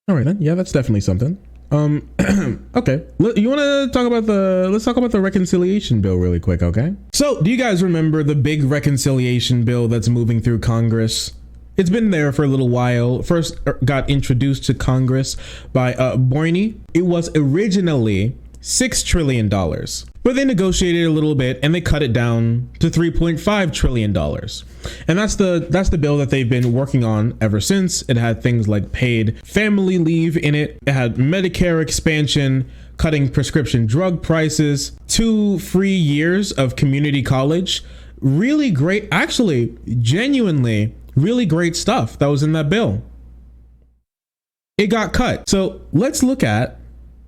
All right, then. Yeah, that's definitely something. Okay. You want to talk about let's talk about the reconciliation bill really quick, okay? So, do you guys remember the big reconciliation bill that's moving through Congress? It's been there for a little while. First got introduced to Congress by Boyne. It was originally $6 trillion, but they negotiated a little bit and they cut it down to $3.5 trillion. And that's the bill that they've been working on ever since. It had things like paid family leave in it. It had Medicare expansion, cutting prescription drug prices, 2 free years of community college. Really great, actually, genuinely really great stuff that was in that bill. It got cut. So let's look at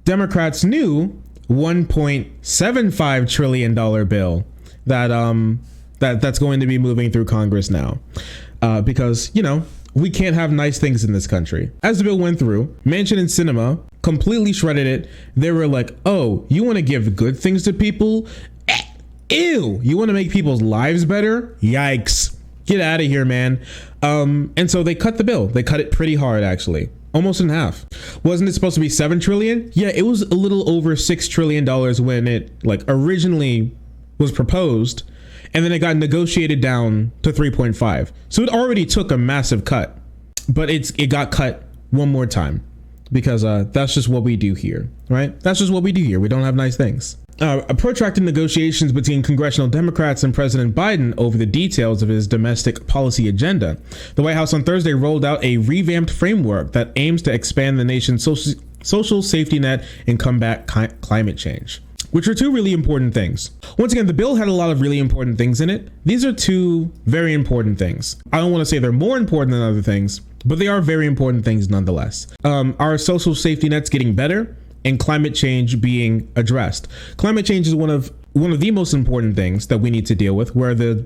Democrats' new $1.75 trillion bill that's going to be moving through Congress now, because we can't have nice things in this country. As the bill went through, Manchin and Sinema completely shredded it. They were like, "Oh, you want to give good things to people? Ew! You want to make people's lives better? Yikes! Get out of here, man!" And so they cut the bill. They cut it pretty hard, actually. Almost in half. Wasn't it supposed to be $7 trillion? Yeah, it was a little over $6 trillion when it originally was proposed, and then it got negotiated down to 3.5. So it already took a massive cut, but it got cut one more time because that's just what we do here, right? That's just what we do here. We don't have nice things. Protracted negotiations between congressional Democrats and President Biden over the details of his domestic policy agenda. The White House on Thursday rolled out a revamped framework that aims to expand the nation's social safety net and combat climate change, which are 2 really important things. Once again, the bill had a lot of really important things in it. These are 2 very important things. I don't want to say they're more important than other things, but they are very important things nonetheless. Our social safety net's getting better, and climate change being addressed. Climate change is one of the most important things that we need to deal with. We're one of the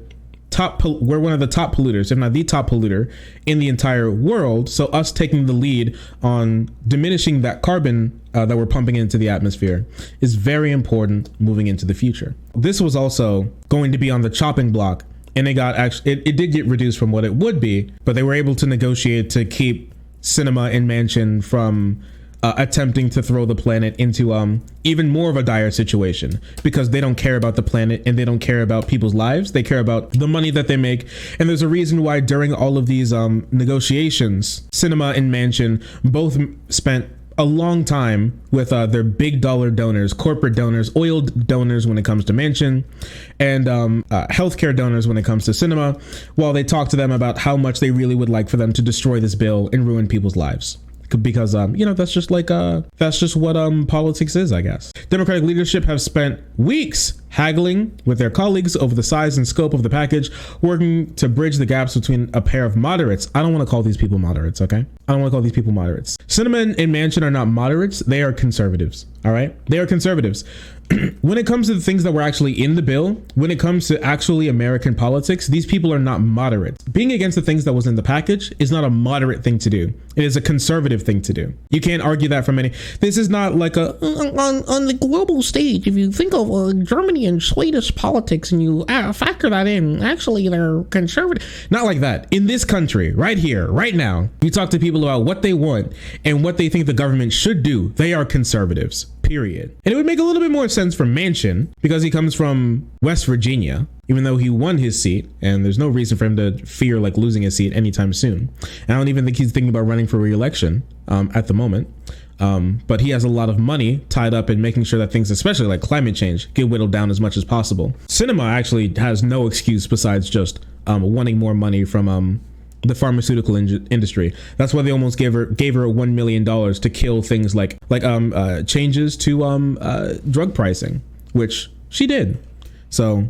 top polluters, if not the top polluter in the entire world. So us taking the lead on diminishing that carbon that we're pumping into the atmosphere is very important moving into the future. This was also going to be on the chopping block, and it did get reduced from what it would be, but they were able to negotiate to keep Sinema and Manchin from attempting to throw the planet into even more of a dire situation, because they don't care about the planet and they don't care about people's lives. They care about the money that they make. And there's a reason why during all of these negotiations, Sinema and Manchin both spent a long time with their big dollar donors, corporate donors, oil donors when it comes to Manchin, and healthcare donors when it comes to Sinema, while they talk to them about how much they really would like for them to destroy this bill and ruin people's lives. Because that's just what politics is, I guess. Democratic leadership have spent weeks haggling with their colleagues over the size and scope of the package, working to bridge the gaps between a pair of moderates. I don't want to call these people moderates, okay? I don't want to call these people moderates. Sinema and Manchin are not moderates. They are conservatives, all right? They are conservatives. When it comes to the things that were actually in the bill, when it comes to actually American politics, these people are not moderates. Being against the things that was in the package is not a moderate thing to do. It is a conservative thing to do. You can't argue that from any. This is not like on the global stage. If you think of Germany and Swedish politics and you factor that in, actually they're conservative. Not like that. In this country, right here, right now, you talk to people about what they want and what they think the government should do. They are conservatives. Period. And it would make a little bit more sense for Manchin because he comes from West Virginia, even though he won his seat, and there's no reason for him to fear losing his seat anytime soon. And I don't even think he's thinking about running for re-election at the moment. But he has a lot of money tied up in making sure that things, especially like climate change, get whittled down as much as possible. Sinema actually has no excuse besides just wanting more money from the pharmaceutical industry. That's why they almost gave her $1 million to kill things like changes to drug pricing, which she did. So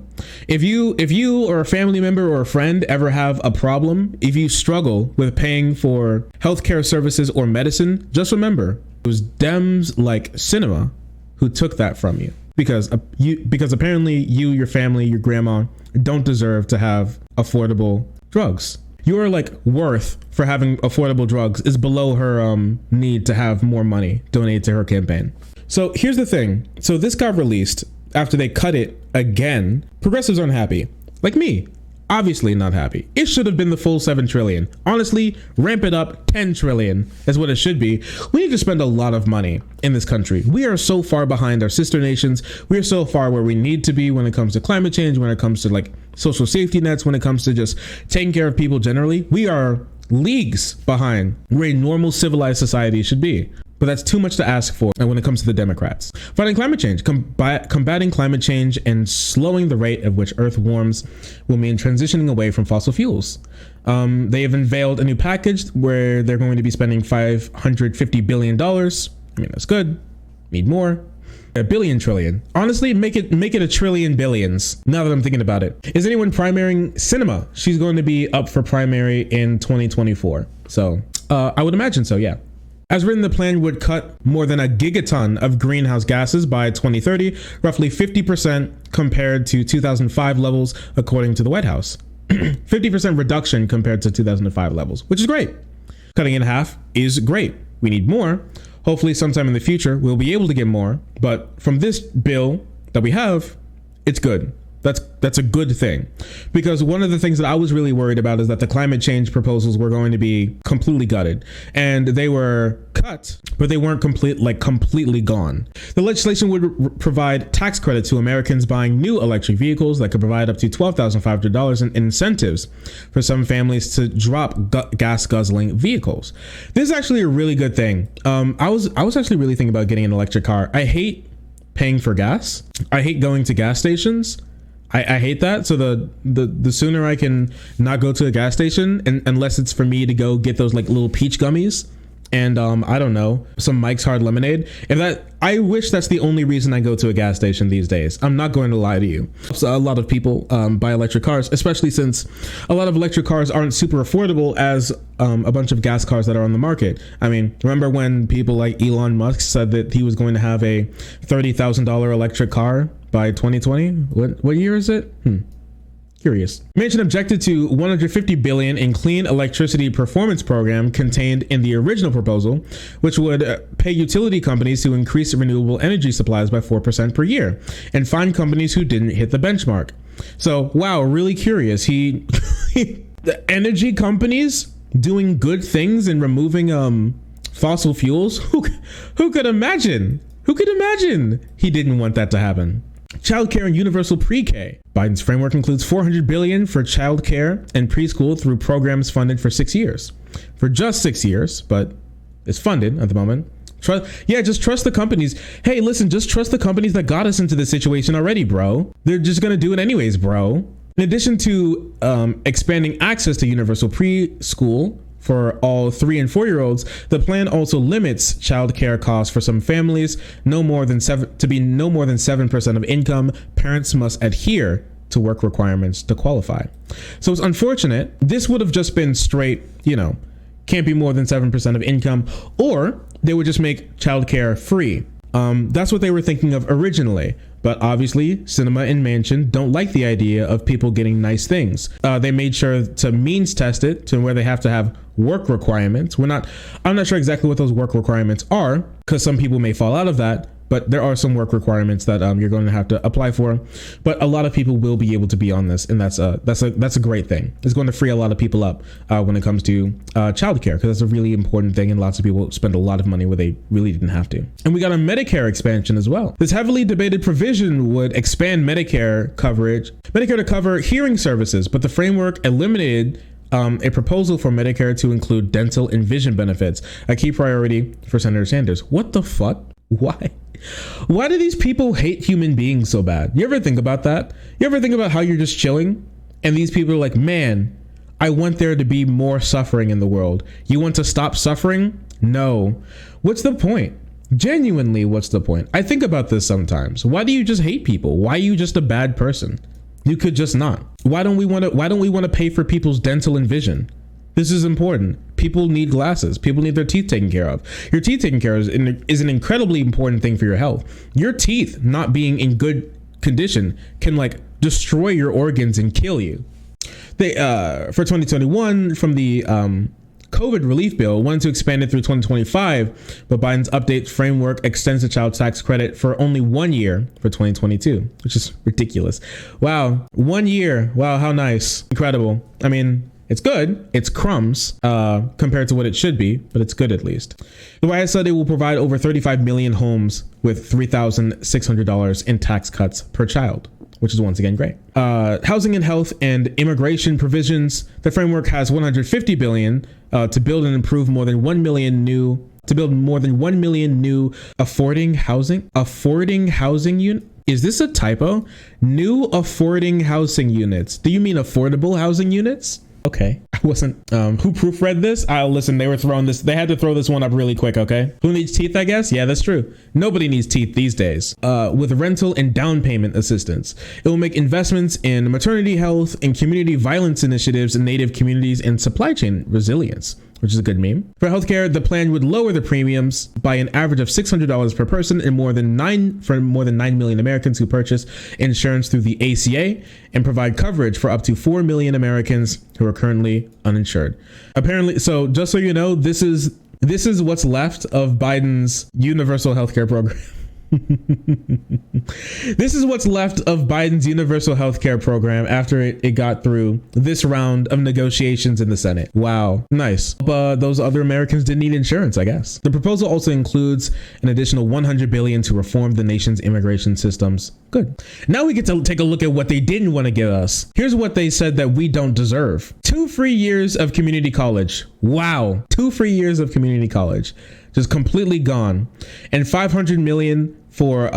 if you or a family member or a friend ever have a problem, if you struggle with paying for healthcare services or medicine, just remember it was Dems like Sinema who took that from you, because apparently you, your family, your grandma don't deserve to have affordable drugs. Your worth for having affordable drugs is below her need to have more money donated to her campaign. So here's the thing. So this got released after they cut it again. Progressives aren't happy. Like me, Obviously not happy. It should have been the full 7 trillion. Honestly, ramp it up 10 trillion is what it should be. We need to spend a lot of money in this country. We are so far behind our sister nations. We are so far where we need to be when it comes to climate change, when it comes to like social safety nets, when it comes to just taking care of people generally. We are leagues behind where a normal civilized society should be. But that's too much to ask for when it comes to the Democrats. Fighting climate change, combating climate change and slowing the rate at which Earth warms will mean transitioning away from fossil fuels. They have unveiled a new package where they're going to be spending $550 billion. I mean, that's good. Need more. A billion trillion. Honestly, make it a trillion billions. Now that I'm thinking about it. Is anyone primarying Cinema? She's going to be up for primary in 2024. So I would imagine so, yeah. As written, the plan would cut more than a gigaton of greenhouse gases by 2030, roughly 50% compared to 2005 levels, according to the White House. 50% reduction compared to 2005 levels, which is great. Cutting in half is great. We need more. Hopefully sometime in the future, we'll be able to get more. But from this bill that we have, it's good. That's a good thing, because one of the things that I was really worried about is that the climate change proposals were going to be completely gutted, and they were cut, but they weren't completely gone. The legislation would provide tax credit to Americans buying new electric vehicles that could provide up to $12,500 in incentives for some families to drop gas guzzling vehicles. This is actually a really good thing. I was actually really thinking about getting an electric car. I hate paying for gas. I hate going to gas stations. I hate that. So the sooner I can not go to a gas station, and unless it's for me to go get those like little peach gummies and I don't know, some Mike's Hard Lemonade. I wish that's the only reason I go to a gas station these days. I'm not going to lie to you. So a lot of people buy electric cars, especially since a lot of electric cars aren't super affordable as a bunch of gas cars that are on the market. I mean, remember when people like Elon Musk said that he was going to have a $30,000 electric car by 2020? What year is it? Curious. Manchin objected to $150 billion in clean electricity performance program contained in the original proposal, which would pay utility companies to increase renewable energy supplies by 4% per year and fine companies who didn't hit the benchmark. So, wow, really curious. The energy companies doing good things and removing fossil fuels. Who could imagine? Who could imagine he didn't want that to happen? Childcare and universal pre-K. Biden's framework includes $400 billion for childcare and preschool through programs funded for 6 years. For just 6 years, but it's funded at the moment. Just trust the companies. Hey, listen, just trust the companies that got us into this situation already, bro. They're just going to do it anyways, bro. In addition to expanding access to universal preschool for all 3 and 4 year olds, the plan also limits child care costs for some families. No more than 7% of income. Parents must adhere to work requirements to qualify. So it's unfortunate. This would have just been straight, can't be more than 7% of income, or they would just make childcare free. That's what they were thinking of originally. But obviously, Cinema and Manchin don't like the idea of people getting nice things. They made sure to means test it to where they have to have work requirements. I'm not sure exactly what those work requirements are, because some people may fall out of that. But there are some work requirements that you're going to have to apply for. But a lot of people will be able to be on this, and that's a great thing. It's going to free a lot of people up when it comes to childcare, because that's a really important thing, and lots of people spend a lot of money where they really didn't have to. And we got a Medicare expansion as well. This heavily debated provision would expand Medicare to cover hearing services, but the framework eliminated a proposal for Medicare to include dental and vision benefits, a key priority for Senator Sanders. What the fuck? Why do these people hate human beings so bad? You ever think about that? You ever think about how you're just chilling and these people are like, man, I want there to be more suffering in the world. You want to stop suffering? No. What's the point? Genuinely, what's the point? I think about this sometimes. Why do you just hate people? Why are you just a bad person? You could just not. Why don't we want to pay for people's dental and vision? This is important. People need glasses. People need their teeth taken care of. Your teeth taken care of is an incredibly important thing for your health. Your teeth not being in good condition can destroy your organs and kill you. For 2021, from the COVID relief bill wanted to expand it through 2025, but Biden's update framework extends the child tax credit for only 1 year for 2022, which is ridiculous. Wow, 1 year. Wow, how nice. Incredible. I mean, it's good. It's crumbs compared to what it should be, but it's good at least. The White House said it will provide over 35 million homes with $3,600 in tax cuts per child, which is once again great. Housing and health and immigration provisions. The framework has $150 billion to build and improve more than 1 million new affording housing units. Is this a typo? New affording housing units. Do you mean affordable housing units? Okay, I wasn't, who proofread this? Listen, they had to throw this one up really quick, okay? Who needs teeth, I guess? Yeah, that's true. Nobody needs teeth these days. With rental and down payment assistance. It will make investments in maternity health and community violence initiatives in Native communities and supply chain resilience, which is a good meme. For healthcare, the plan would lower the premiums by an average of $600 per person and more than 9 million Americans who purchase insurance through the ACA, and provide coverage for up to 4 million Americans who are currently uninsured. Apparently, so just so you know, this is what's left of Biden's universal healthcare program. This is what's left of Biden's universal healthcare program after it got through this round of negotiations in the Senate. Wow, nice. But those other Americans didn't need insurance, I guess. The proposal also includes an additional $100 billion to reform the nation's immigration systems. Good. Now we get to take a look at what they didn't want to give us. Here's what they said that we don't deserve. 2 free years of community college. Wow, 2 free years of community college. Just completely gone. And $500 million for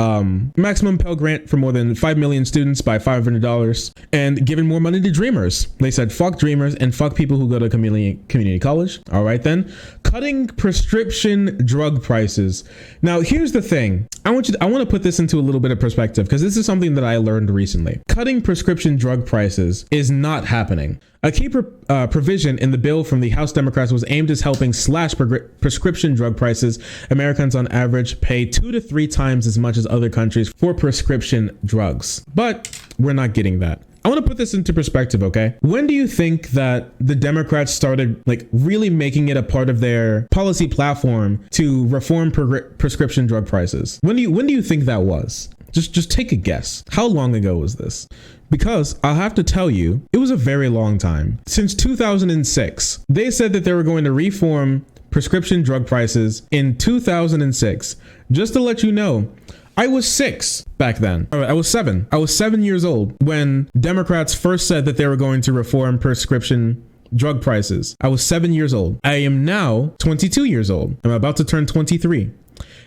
maximum Pell Grant for more than 5 million students by $500, and giving more money to dreamers. They said fuck dreamers and fuck people who go to community college. All right then. Cutting prescription drug prices. Now here's the thing. I want to put this into a little bit of perspective, because this is something that I learned recently. Cutting prescription drug prices is not happening. A key provision in the bill from the House Democrats was aimed at helping slash prescription drug prices. Americans on average pay 2 to 3 times as much as other countries for prescription drugs. But we're not getting that. I want to put this into perspective, okay? When do you think that the Democrats started really making it a part of their policy platform to reform prescription drug prices? When do you think that was? Just take a guess. How long ago was this? Because I'll have to tell you, it was a very long time. Since 2006, they said that they were going to reform prescription drug prices in 2006. Just to let you know, I was 6 back then. I was 7. I was 7 years old when Democrats first said that they were going to reform prescription drug prices. I was 7 years old. I am now 22 years old. I'm about to turn 23.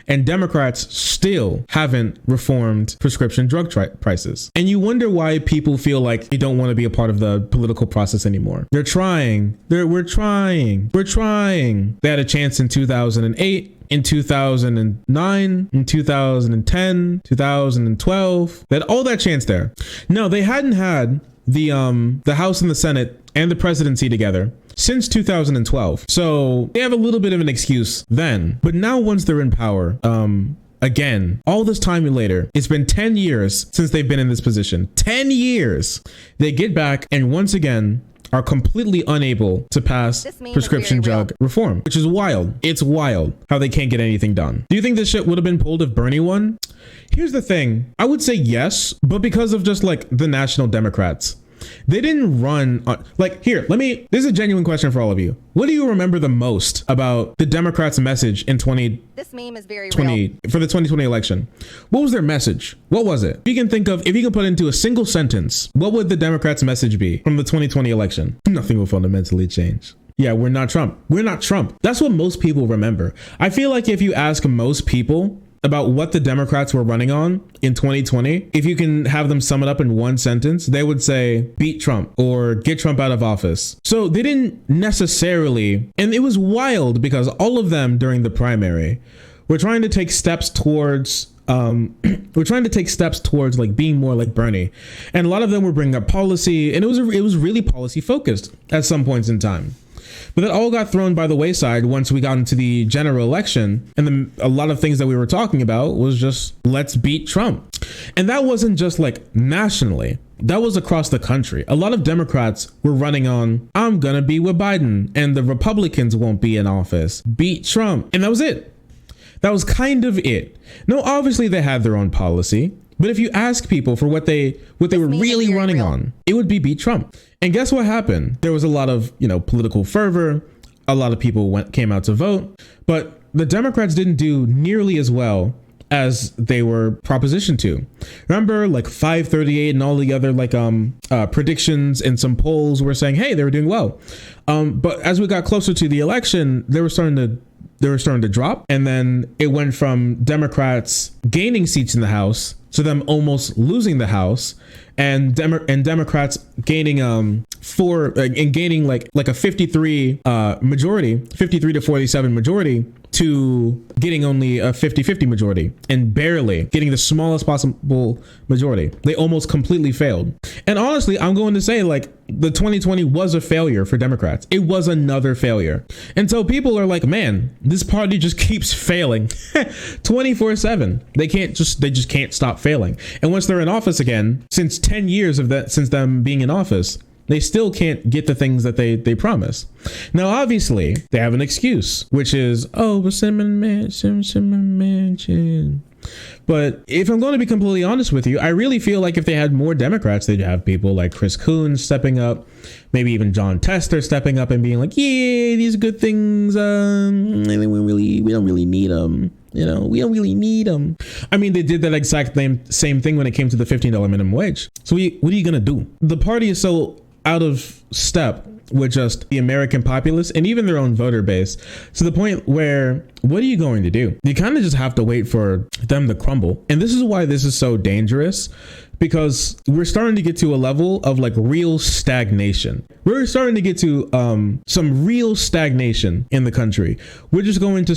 And Democrats still haven't reformed prescription drug prices. And you wonder why people feel like they don't want to be a part of the political process anymore. They're trying. We're trying. They had a chance in 2008. In 2009, in 2010, 2012, they had all that chance there. No, they hadn't had the House and the Senate and the presidency together since 2012. So they have a little bit of an excuse then. But now once they're in power, again, all this time later, it's been 10 years since they've been in this position. 10 years. They get back and once again are completely unable to pass prescription drug reform, which is wild. It's wild how they can't get anything done. Do you think this shit would have been pulled if Bernie won? Here's the thing. I would say yes, but because of just the national Democrats. They didn't run on, this is a genuine question for all of you. What do you remember the most about the Democrats' message in This meme is very for the 2020 election? What was their message? What was it? If you can put into a single sentence, what would the Democrats' message be from the 2020 election? Nothing will fundamentally change. Yeah, we're not Trump. We're not Trump. That's what most people remember. I feel like if you ask most people about what the Democrats were running on in 2020, if you can have them sum it up in one sentence, they would say beat Trump or get Trump out of office. So they didn't necessarily, and it was wild because all of them during the primary were trying to take steps towards being more like Bernie. And a lot of them were bringing up policy, and it was really policy focused at some points in time. But that all got thrown by the wayside once we got into the general election. And then a lot of things that we were talking about was just, let's beat Trump. And that wasn't just nationally. that was across the country. A lot of Democrats were running on, I'm gonna be with Biden and the Republicans won't be in office. Beat Trump. And that was it. That was kind of it. No, obviously they had their own policy, but if you ask people for what they were really running on, it would be beat Trump. And guess what happened? There was a lot of, political fervor. A lot of people came out to vote, but the Democrats didn't do nearly as well as they were propositioned to. Remember, like 538 and all the other predictions and some polls were saying, hey, they were doing well. But as we got closer to the election, they were starting to drop. And then it went from Democrats gaining seats in the House to them almost losing the House, and Democrats gaining gaining like a 53 majority, 53 to 47 majority, to getting only a 50-50 majority and barely getting the smallest possible majority. They almost completely failed. And honestly, I'm going to say the 2020 was a failure for Democrats. It was another failure. And so people are like, man, this party just keeps failing 24/7. They just can't stop failing. And once they're in office again, since 10 years since them being in office, they still can't get the things that they promise. Now, obviously, they have an excuse, which is, Cinnamon Mansion. But if I'm going to be completely honest with you, I really feel like if they had more Democrats, they'd have people like Chris Coons stepping up, maybe even John Tester stepping up and being like, yeah, these are good things. We don't really need them. We don't really need them. I mean, they did that exact same thing when it came to the $15 minimum wage. So what are you going to do? The party is so out of step with just the American populace and even their own voter base, to the point where, what are you going to do? You kind of just have to wait for them to crumble. And this is why this is so dangerous, because we're starting to get to a level of real stagnation. We're starting to get to some real stagnation in the country. We're just going to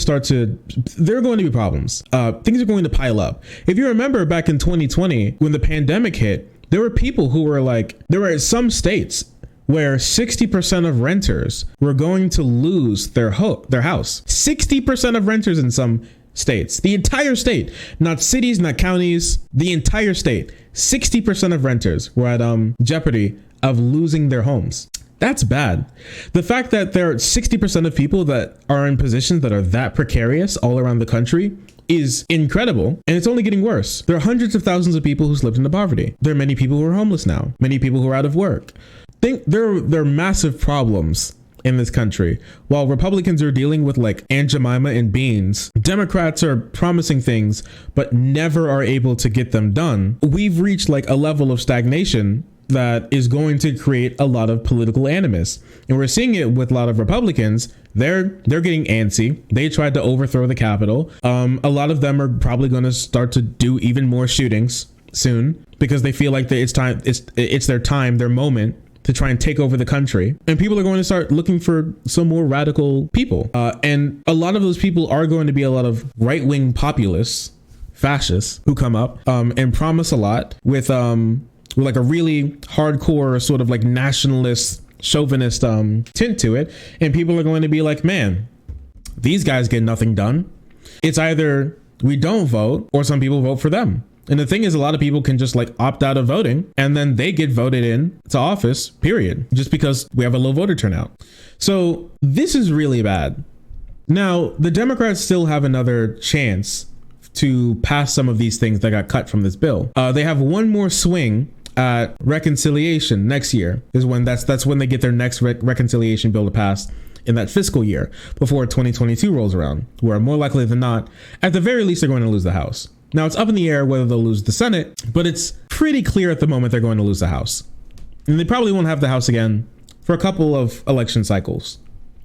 there are going to be problems. Things are going to pile up. If you remember back in 2020, when the pandemic hit, there were people who were there were some states where 60% of renters were going to lose their house. 60% of renters in some states, the entire state, not cities, not counties, the entire state, 60% of renters were at jeopardy of losing their homes. That's bad. The fact that there are 60% of people that are in positions that are that precarious all around the country is incredible, and it's only getting worse. There are hundreds of thousands of people who slipped into poverty. There are many people who are homeless now, many people who are out of work. There are massive problems in this country. While Republicans are dealing with Aunt Jemima and beans, Democrats are promising things but never are able to get them done. We've reached a level of stagnation that is going to create a lot of political animus. And we're seeing it with a lot of Republicans. They're getting antsy. They tried to overthrow the Capitol. A lot of them are probably going to start to do even more shootings soon, because they feel like it's their time, their moment to try and take over the country. And people are going to start looking for some more radical people. And a lot of those people are going to be a lot of right-wing populists, fascists, who come up and promise a lot with a really hardcore sort of nationalist, chauvinist tint to it. And people are going to be like, man, these guys get nothing done. It's either we don't vote or some people vote for them. And the thing is, a lot of people can just opt out of voting and then they get voted in to office, period, just because we have a low voter turnout. So this is really bad. Now, the Democrats still have another chance to pass some of these things that got cut from this bill. They have one more swing at reconciliation next year, is when that's when they get their next reconciliation bill to pass in that fiscal year before 2022 rolls around, where more likely than not, at the very least, they're going to lose the House. Now, it's up in the air whether they'll lose the Senate, but it's pretty clear at the moment they're going to lose the House. And they probably won't have the House again for a couple of election cycles.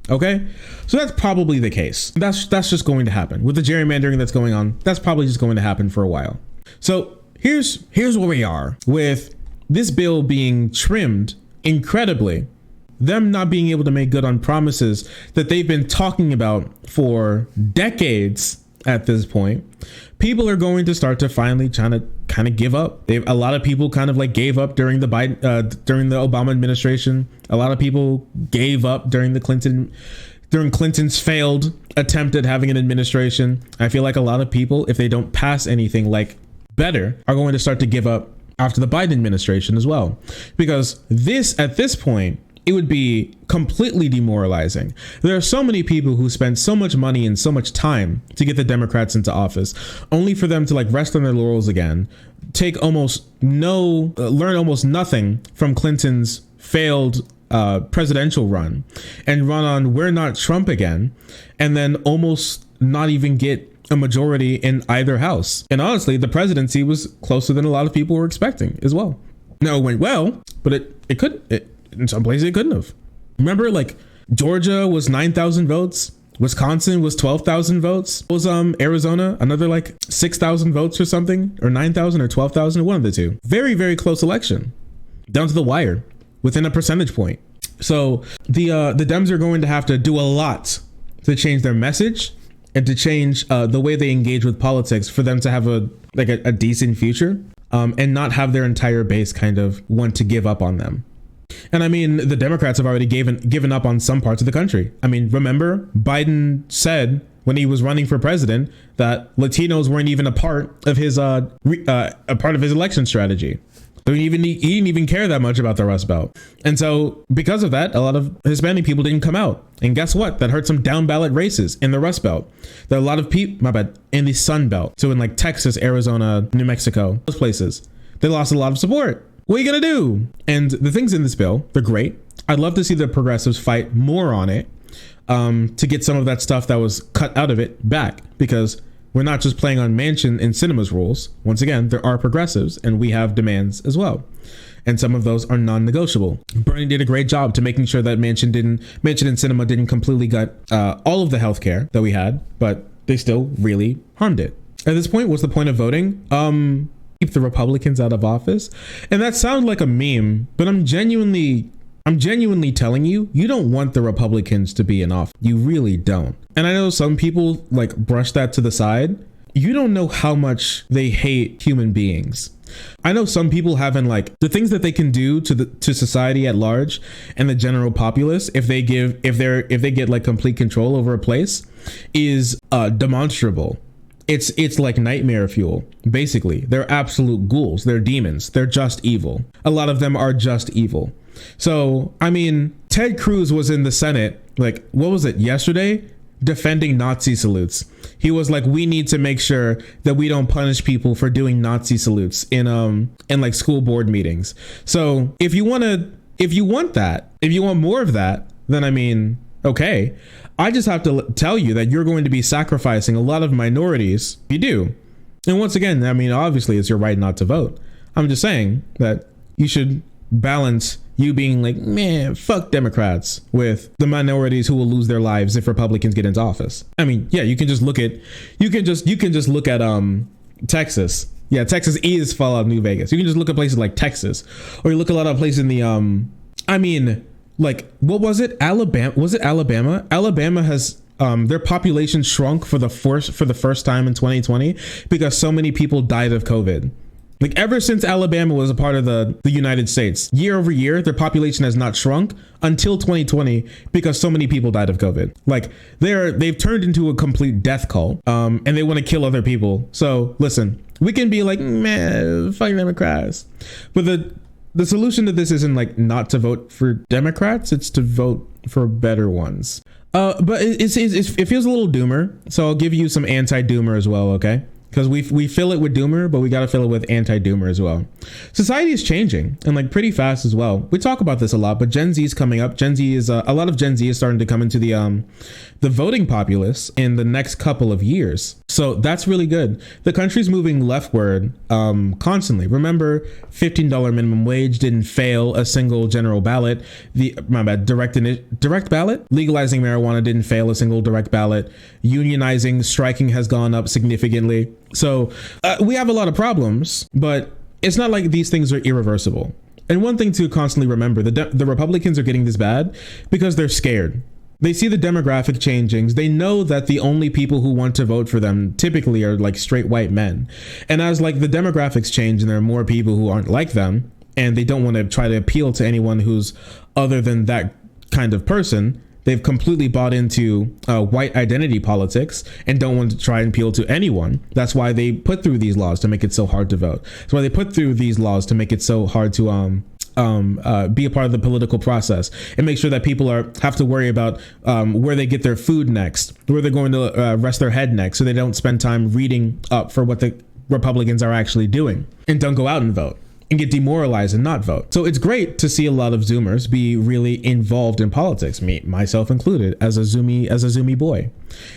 Okay? So that's probably the case. That's just going to happen. With the gerrymandering that's going on, that's probably just going to happen for a while. So here's where we are with this bill being trimmed incredibly. Them not being able to make good on promises that they've been talking about for decades at this point. People are going to start to finally kind of give up. A lot of people kind of gave up during the Obama administration. A lot of people gave up during Clinton's failed attempt at having an administration. I feel like a lot of people, if they don't pass anything better, are going to start to give up after the Biden administration as well, because at this point, it would be completely demoralizing. There are so many people who spend so much money and so much time to get the Democrats into office, only for them to like rest on their laurels again, learn almost nothing from Clinton's failed presidential run, and run on "We're not Trump" again, and then almost not even get a majority in either house. And honestly, the presidency was closer than a lot of people were expecting as well. Now, it went well, but in some places it couldn't have. Remember, like Georgia was 9,000 votes, Wisconsin was 12,000 votes. Was Arizona another like 6,000 votes or something, or 9,000 or 12,000, one of the two. Very, very close election, down to the wire, within a percentage point. So the Dems are going to have to do a lot to change their message and to change the way they engage with politics for them to have a decent future, and not have their entire base kind of want to give up on them. And I mean, the Democrats have already given up on some parts of the country. I mean, remember, Biden said when he was running for president that Latinos weren't even a part of his election strategy. So he didn't even care that much about the Rust Belt. And so because of that, a lot of Hispanic people didn't come out. And guess what? That hurt some down ballot races in the Rust Belt. There are a lot of people, in the Sun Belt. So in like Texas, Arizona, New Mexico, those places, they lost a lot of support. What are you going to do? And the things in this bill, they're great. I'd love to see the progressives fight more on it, to get some of that stuff that was cut out of it back, because we're not just playing on Manchin and Sinema's rules. Once again, there are progressives and we have demands as well. And some of those are non-negotiable. Bernie did a great job to making sure that Manchin and Sinema didn't completely gut all of the healthcare that we had, but they still really harmed it. At this point, what's the point of voting? Keep the Republicans out of office. And that sounds like a meme, but I'm genuinely telling you, you don't want the Republicans to be in office. You really don't. And I know some people like brush that to the side. You don't know how much they hate human beings. I know some people haven't like the things that they can do to society at large and the general populace if they get like complete control over a place is demonstrable. It's like nightmare fuel. Basically, they're absolute ghouls. They're demons. They're just evil. A lot of them are just evil. So, I mean, Ted Cruz was in the Senate, like, what was it, yesterday? Defending Nazi salutes. He was like, we need to make sure that we don't punish people for doing Nazi salutes in like school board meetings. So if you want more of that, then I mean, okay. I just have to tell you that you're going to be sacrificing a lot of minorities. You do. And once again, I mean, obviously it's your right not to vote. I'm just saying that you should balance you being like, man, fuck Democrats with the minorities who will lose their lives if Republicans get into office. I mean, yeah, you can just look at Texas. Yeah, Texas is Fallout New Vegas. You can just look at places like Texas, or you look at a lot of places in the like, what was it? Alabama? Was it Alabama? Alabama has their population shrunk for the first time in 2020 because so many people died of COVID. Like ever since Alabama was a part of the United States, year over year, their population has not shrunk until 2020 because so many people died of COVID. Like they've turned into a complete death cult, and they want to kill other people. So listen, we can be like, man, fuck Democrats, but the solution to this isn't like not to vote for Democrats, it's to vote for better ones. But it feels a little doomer, so I'll give you some anti-doomer as well, okay? Because we fill it with doomer, but we got to fill it with anti-doomer as well. Society is changing, and like pretty fast as well. We talk about this a lot, but Gen Z is coming up. Gen Z is a lot of Gen Z is starting to come into the voting populace in the next couple of years. So that's really good. The country's moving leftward constantly. Remember, $15 minimum wage didn't fail a single general ballot. Direct ballot. Legalizing marijuana didn't fail a single direct ballot. Unionizing, striking has gone up significantly. So we have a lot of problems, but it's not like these things are irreversible. And one thing to constantly remember, the Republicans are getting this bad because they're scared. They see the demographic changings. They know that the only people who want to vote for them typically are like straight white men. And as like the demographics change and there are more people who aren't like them, and they don't want to try to appeal to anyone who's other than that kind of person, they've completely bought into white identity politics and don't want to try and appeal to anyone. That's why they put through these laws to make it so hard to vote. That's why they put through these laws to make it so hard to be a part of the political process and make sure that people have to worry about where they get their food next, where they're going to rest their head next, so they don't spend time reading up for what the Republicans are actually doing and don't go out and vote and get demoralized and not vote. So it's great to see a lot of Zoomers be really involved in politics, me, myself included, as a Zoomy boy.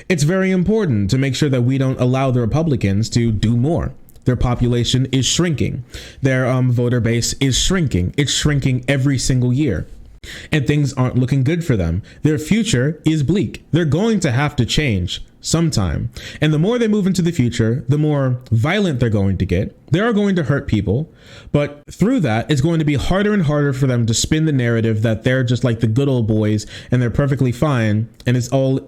It's very important to make sure that we don't allow the Republicans to do more. Their population is shrinking. Their voter base is shrinking. It's shrinking every single year. And things aren't looking good for them. Their future is bleak. They're going to have to change sometime. And the more they move into the future, the more violent they're going to get. They are going to hurt people. But through that, it's going to be harder and harder for them to spin the narrative that they're just like the good old boys and they're perfectly fine. And it's all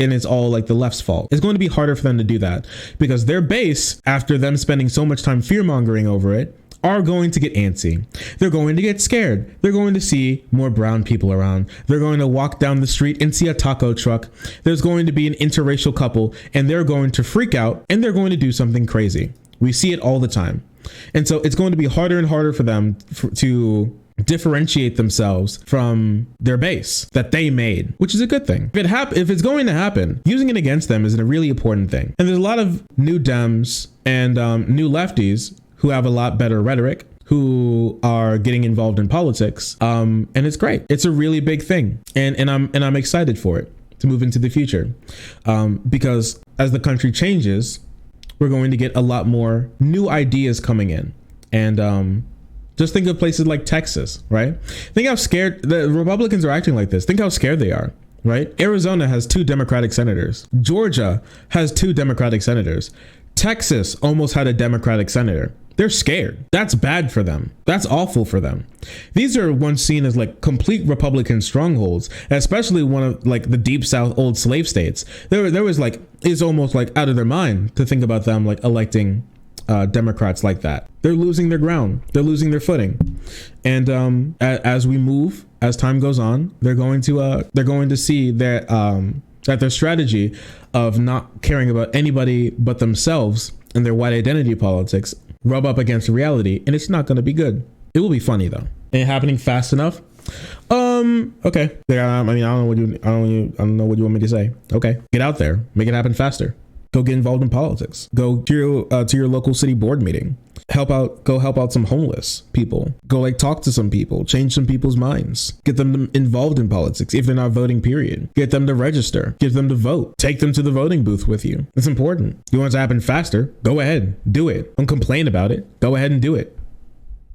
like the left's fault. It's going to be harder for them to do that because their base, after them spending so much time fear mongering over it, are going to get antsy. They're going to get scared. They're going to see more brown people around. They're going to walk down the street and see a taco truck. There's going to be an interracial couple and they're going to freak out and they're going to do something crazy. We see it all the time. And so it's going to be harder and harder for them to differentiate themselves from their base that they made, which is a good thing. If it's going to happen, using it against them is a really important thing. And there's a lot of new Dems and new lefties who have a lot better rhetoric, who are getting involved in politics. And it's great. It's a really big thing. And I'm excited for it to move into the future. Because as the country changes, we're going to get a lot more new ideas coming in. And just think of places like Texas, right? Think how scared the Republicans are acting like this. Think how scared they are, right? Arizona has 2 Democratic senators. Georgia has 2 Democratic senators. Texas almost had a Democratic senator. They're scared. That's bad for them. That's awful for them. These are once seen as like complete Republican strongholds, especially one of like the deep South old slave states. There was like, it's almost like out of their mind to think about them like electing Democrats like that. They're losing their ground. They're losing their footing. And as we move, as time goes on, they're going to see that their strategy of not caring about anybody but themselves and their white identity politics rub up against reality, and it's not going to be good. It will be funny though. And it happening fast enough. Okay. I mean, I don't know what you want me to say. Okay, get out there, make it happen faster. Go get involved in politics. Go to your local city board meeting. Go help out some homeless people. Go like talk to some people, change some people's minds, get them involved in politics. If they're not voting, period, get them to register, get them to vote, take them to the voting booth with you. It's important. You want it to happen faster? Go ahead, do it. Don't complain about it. Go ahead and do it.